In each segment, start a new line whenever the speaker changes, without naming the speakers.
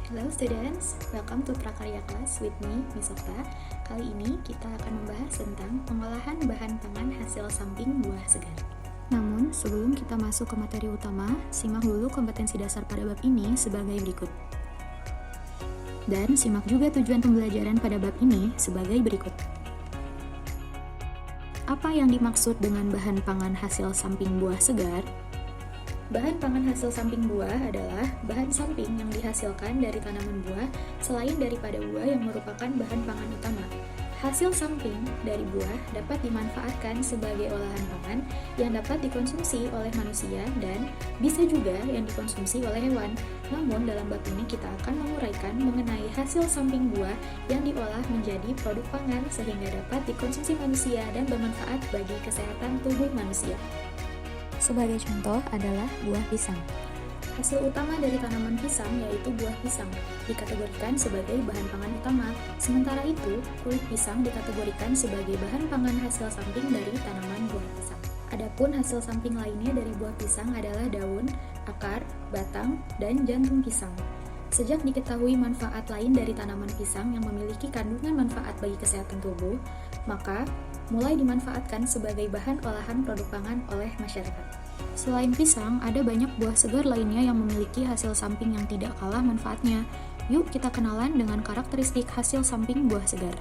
Hello students, welcome to Prakarya Class with me, Miss Okta. Kali ini kita akan membahas tentang pengolahan bahan pangan hasil samping buah segar. Namun, sebelum kita masuk ke materi utama, simak dulu kompetensi dasar pada bab ini sebagai berikut. Dan simak juga tujuan pembelajaran pada bab ini sebagai berikut. Apa yang dimaksud dengan bahan pangan hasil samping buah segar? Bahan pangan hasil samping buah adalah bahan samping yang dihasilkan dari tanaman buah selain daripada buah yang merupakan bahan pangan utama. Hasil samping dari buah dapat dimanfaatkan sebagai olahan pangan yang dapat dikonsumsi oleh manusia dan bisa juga yang dikonsumsi oleh hewan. Namun dalam bab ini kita akan menguraikan mengenai hasil samping buah yang diolah menjadi produk pangan sehingga dapat dikonsumsi manusia dan bermanfaat bagi kesehatan tubuh manusia. Sebagai contoh adalah buah pisang. Hasil utama dari tanaman pisang yaitu buah pisang, dikategorikan sebagai bahan pangan utama. Sementara itu, kulit pisang dikategorikan sebagai bahan pangan hasil samping dari tanaman buah pisang. Adapun hasil samping lainnya dari buah pisang adalah daun, akar, batang, dan jantung pisang. Sejak diketahui manfaat lain dari tanaman pisang yang memiliki kandungan manfaat bagi kesehatan tubuh, maka mulai dimanfaatkan sebagai bahan olahan produk pangan oleh masyarakat. Selain pisang, ada banyak buah segar lainnya yang memiliki hasil samping yang tidak kalah manfaatnya. Yuk kita kenalan dengan karakteristik hasil samping buah segar.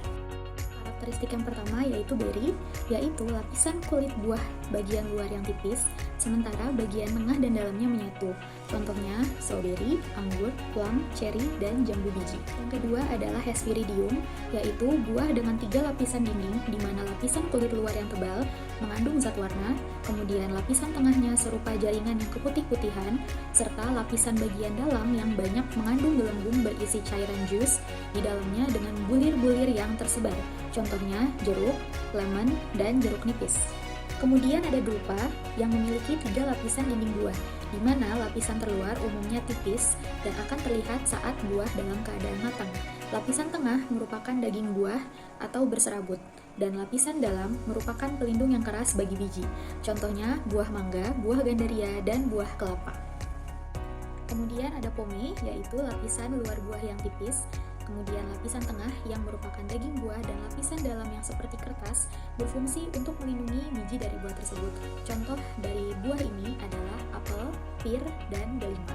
Karakteristik yang pertama yaitu beri, yaitu lapisan kulit buah bagian luar yang tipis, sementara bagian tengah dan dalamnya menyatu. Contohnya, strawberry, anggur, plum, cherry, dan jambu biji. Yang kedua adalah hesperidium, yaitu buah dengan 3 lapisan dinding, di mana lapisan kulit luar yang tebal mengandung zat warna, kemudian lapisan tengahnya serupa jaringan yang keputih-putihan, serta lapisan bagian dalam yang banyak mengandung gelembung berisi cairan jus di dalamnya dengan bulir-bulir yang tersebar. Contohnya jeruk, lemon, dan jeruk nipis. Kemudian ada drupa yang memiliki 3 lapisan dinding buah, di mana lapisan terluar umumnya tipis dan akan terlihat saat buah dalam keadaan matang. Lapisan tengah merupakan daging buah atau berserabut, dan lapisan dalam merupakan pelindung yang keras bagi biji. Contohnya buah mangga, buah gandaria, dan buah kelapa. Kemudian ada pome, yaitu lapisan luar buah yang tipis, kemudian lapisan tengah yang merupakan daging buah dan lapisan dalam yang seperti kertas berfungsi untuk melindungi biji dari buah tersebut. Contoh dari buah ini adalah apel, pir, dan delima.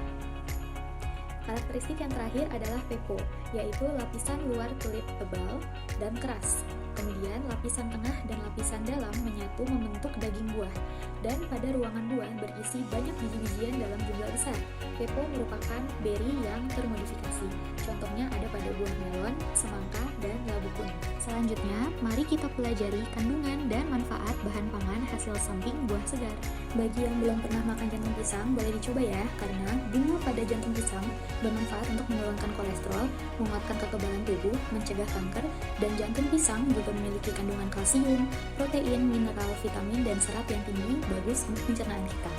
Karakteristik yang terakhir adalah pepo, yaitu lapisan luar kulit tebal dan keras. Kemudian lapisan tengah dan lapisan dalam menyatu membentuk daging buah, dan pada ruangan buah berisi banyak biji-bijian dalam jumlah besar. Pepo merupakan beri yang termodifikasi. Contohnya ada pada buah melon, semangka, dan labu kuning. Selanjutnya, mari kita pelajari kandungan dan manfaat bahan pangan hasil samping buah segar. Bagi yang belum pernah makan jantung pisang, boleh dicoba ya, karena bunga pada jantung pisang bermanfaat untuk menurunkan kolesterol, menguatkan kekebalan tubuh, mencegah kanker, dan jantung pisang juga memiliki kandungan kalsium, protein, mineral, vitamin, dan serat yang tinggi, bagus untuk pencernaan kita.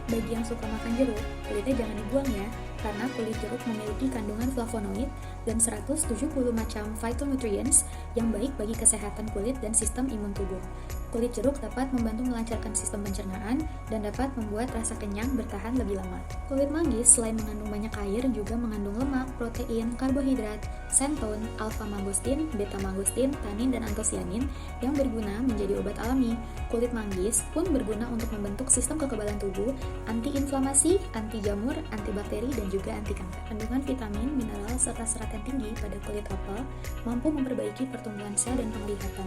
Bagi yang suka makan jeruk, kulitnya jangan dibuang ya, karena kulit jeruk memiliki kandungan flavonoid dan 170 macam phytonutrients yang baik bagi kesehatan kulit dan sistem imun tubuh. Kulit jeruk dapat membantu melancarkan sistem pencernaan dan dapat membuat rasa kenyang bertahan lebih lama. Kulit manggis selain mengandung banyak air juga mengandung lemak, protein, karbohidrat, xanthan, alpha-mangostin, beta-mangostin, tanin, dan antosianin yang berguna menjadi obat alami. Kulit manggis pun berguna untuk membentuk sistem kekebalan tubuh, anti-inflamasi, anti-jamur, anti-bakteri, dan juga anti kanker. Kandungan vitamin, mineral, serta serat yang tinggi pada kulit apel mampu memperbaiki pertumbuhan sel dan penglihatan.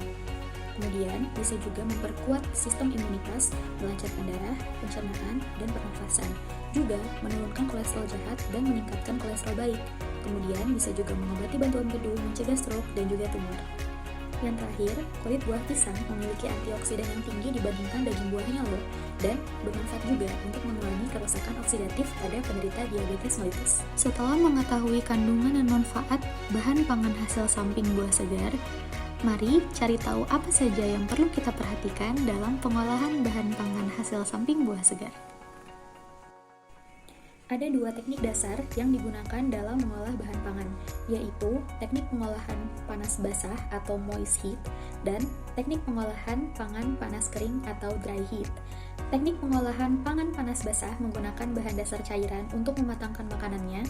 Kemudian, bisa juga memperkuat sistem imunitas, melancarkan darah, pencernaan, dan pernafasan. Juga menurunkan kolesterol jahat dan meningkatkan kolesterol baik. Kemudian, bisa juga mengobati bantuan bedu, mencegah stroke, dan juga tumor. Yang terakhir, kulit buah pisang memiliki antioksidan yang tinggi dibandingkan daging buahnya loh, dan bermanfaat juga untuk mengurangi kerusakan oksidatif pada penderita diabetes mellitus. Setelah mengetahui kandungan dan manfaat bahan pangan hasil samping buah segar, mari cari tahu apa saja yang perlu kita perhatikan dalam pengolahan bahan pangan hasil samping buah segar. Ada 2 teknik dasar yang digunakan dalam mengolah bahan pangan, yaitu teknik pengolahan panas basah atau moist heat dan teknik pengolahan pangan panas kering atau dry heat. Teknik pengolahan pangan panas basah menggunakan bahan dasar cairan untuk mematangkan makanannya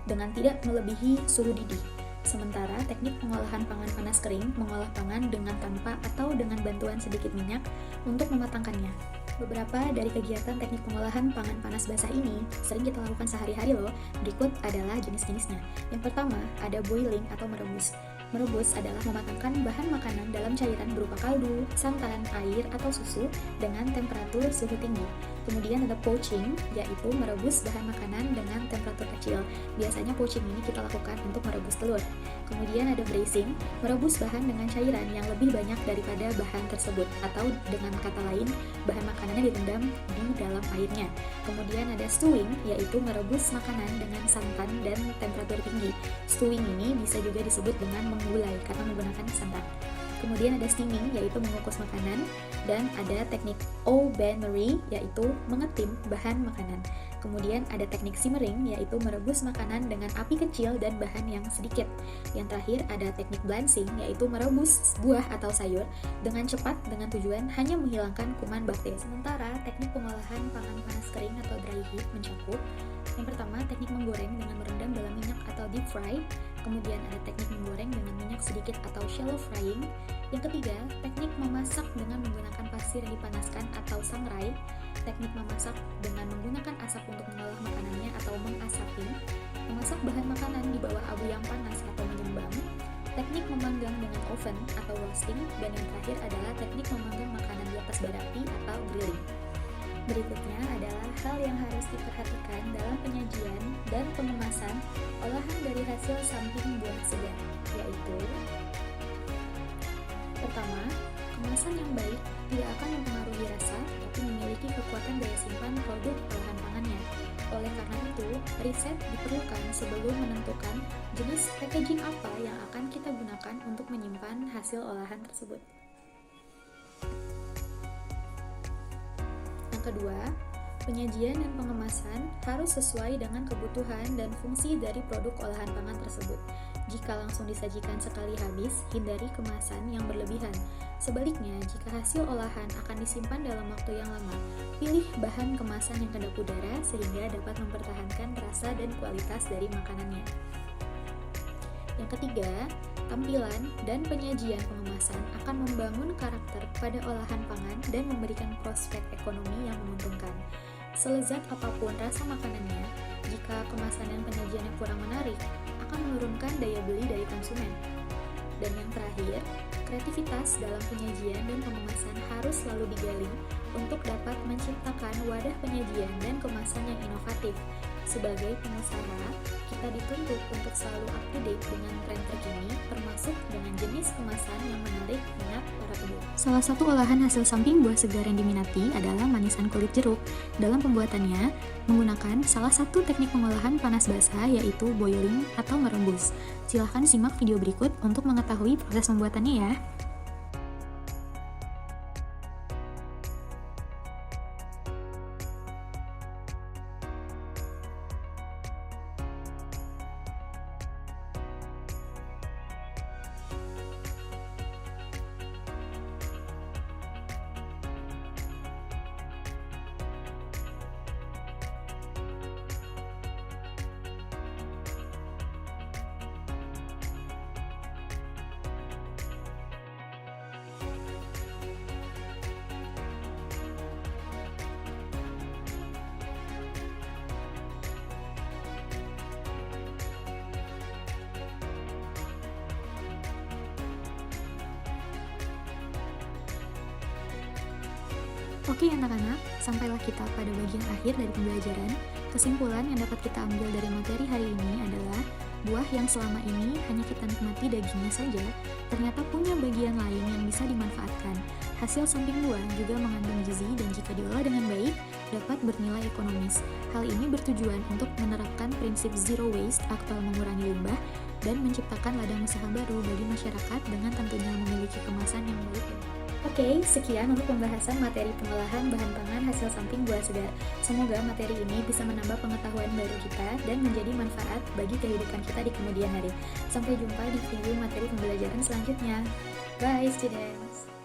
dengan tidak melebihi suhu didih. Sementara teknik pengolahan pangan panas kering mengolah pangan dengan tanpa atau dengan bantuan sedikit minyak untuk mematangkannya. Beberapa dari kegiatan teknik pengolahan pangan panas basah ini sering kita lakukan sehari-hari loh. Berikut adalah jenis-jenisnya. Yang pertama, ada boiling atau merebus. Merebus adalah mematangkan bahan makanan dalam cairan berupa kaldu, santan, air, atau susu dengan temperatur suhu tinggi. Kemudian ada poaching, yaitu merebus bahan makanan dengan temperatur kecil. Biasanya poaching ini kita lakukan untuk merebus telur. Kemudian ada braising, merebus bahan dengan cairan yang lebih banyak daripada bahan tersebut, atau dengan kata lain, bahan makanannya direndam di dalam airnya. Kemudian ada stewing, yaitu merebus makanan dengan santan dan temperatur tinggi. Stewing ini bisa juga disebut dengan menggulai karena menggunakan santan. Kemudian ada steaming, yaitu mengukus makanan, dan ada teknik au-bain-marie, yaitu mengetim bahan makanan. Kemudian ada teknik simmering, yaitu merebus makanan dengan api kecil dan bahan yang sedikit. Yang terakhir ada teknik blanching, yaitu merebus buah atau sayur dengan cepat dengan tujuan hanya menghilangkan kuman bakteri. Sementara teknik pengolahan pangan panas kering atau dry heat mencakup yang pertama, teknik menggoreng dengan merendam dalam minyak atau deep fry. Kemudian ada teknik menggoreng dengan minyak sedikit atau shallow frying. Yang ketiga, teknik memasak dengan menggunakan pasir yang dipanaskan atau sangrai. Teknik memasak dengan menggunakan asap untuk mengolah makanannya atau mengasapi. Memasak bahan makanan di bawah abu yang panas atau menyembam. Teknik memanggang dengan oven atau roasting. Dan yang terakhir adalah teknik memanggang makanan di atas bara api atau grilling. Berikutnya adalah hal yang harus diperhatikan dalam penyajian dan pengemasan olahan dari hasil samping buah segar, yaitu pertama, kemasan yang baik tidak akan mempengaruhi rasa, tapi memiliki kekuatan daya simpan produk olahan pangannya. Oleh karena itu, riset diperlukan sebelum menentukan jenis packaging apa yang akan kita gunakan untuk menyimpan hasil olahan tersebut. Yang kedua, penyajian dan pengemasan harus sesuai dengan kebutuhan dan fungsi dari produk olahan pangan tersebut. Jika langsung disajikan sekali habis, hindari kemasan yang berlebihan. Sebaliknya, jika hasil olahan akan disimpan dalam waktu yang lama, pilih bahan kemasan yang kedap udara sehingga dapat mempertahankan rasa dan kualitas dari makanannya. Yang ketiga, tampilan dan penyajian pengemasan akan membangun karakter pada olahan pangan dan memberikan prospek ekonomi yang menguntungkan. Selezat apapun rasa makanannya, jika kemasan dan penyajiannya kurang menarik, akan menurunkan daya beli dari konsumen. Dan yang terakhir, kreativitas dalam penyajian dan pengemasan harus selalu digali untuk dapat menciptakan wadah penyajian dan kemasan yang inovatif. Sebagai pengusaha, kita dituntut untuk selalu up to date dengan tren terkini, termasuk dengan jenis kemasan yang menarik minat para pembeli. Salah satu olahan hasil samping buah segar yang diminati adalah manisan kulit jeruk. Dalam pembuatannya, menggunakan salah satu teknik pengolahan panas basah, yaitu boiling atau merebus. Silahkan simak video berikut untuk mengetahui proses pembuatannya ya. Oke anak-anak, sampailah kita pada bagian akhir dari pembelajaran. Kesimpulan yang dapat kita ambil dari materi hari ini adalah buah yang selama ini hanya kita nikmati dagingnya saja, ternyata punya bagian lain yang bisa dimanfaatkan. Hasil samping buah juga mengandung gizi dan jika diolah dengan baik, dapat bernilai ekonomis. Hal ini bertujuan untuk menerapkan prinsip zero waste atau mengurangi limbah dan menciptakan ladang usaha baru bagi masyarakat dengan tentunya memiliki kemasan yang baik. Oke, sekian untuk pembahasan materi pengolahan bahan pangan hasil samping buah segar. Semoga materi ini bisa menambah pengetahuan baru kita dan menjadi manfaat bagi kehidupan kita di kemudian hari. Sampai jumpa di video materi pembelajaran selanjutnya. Bye, students!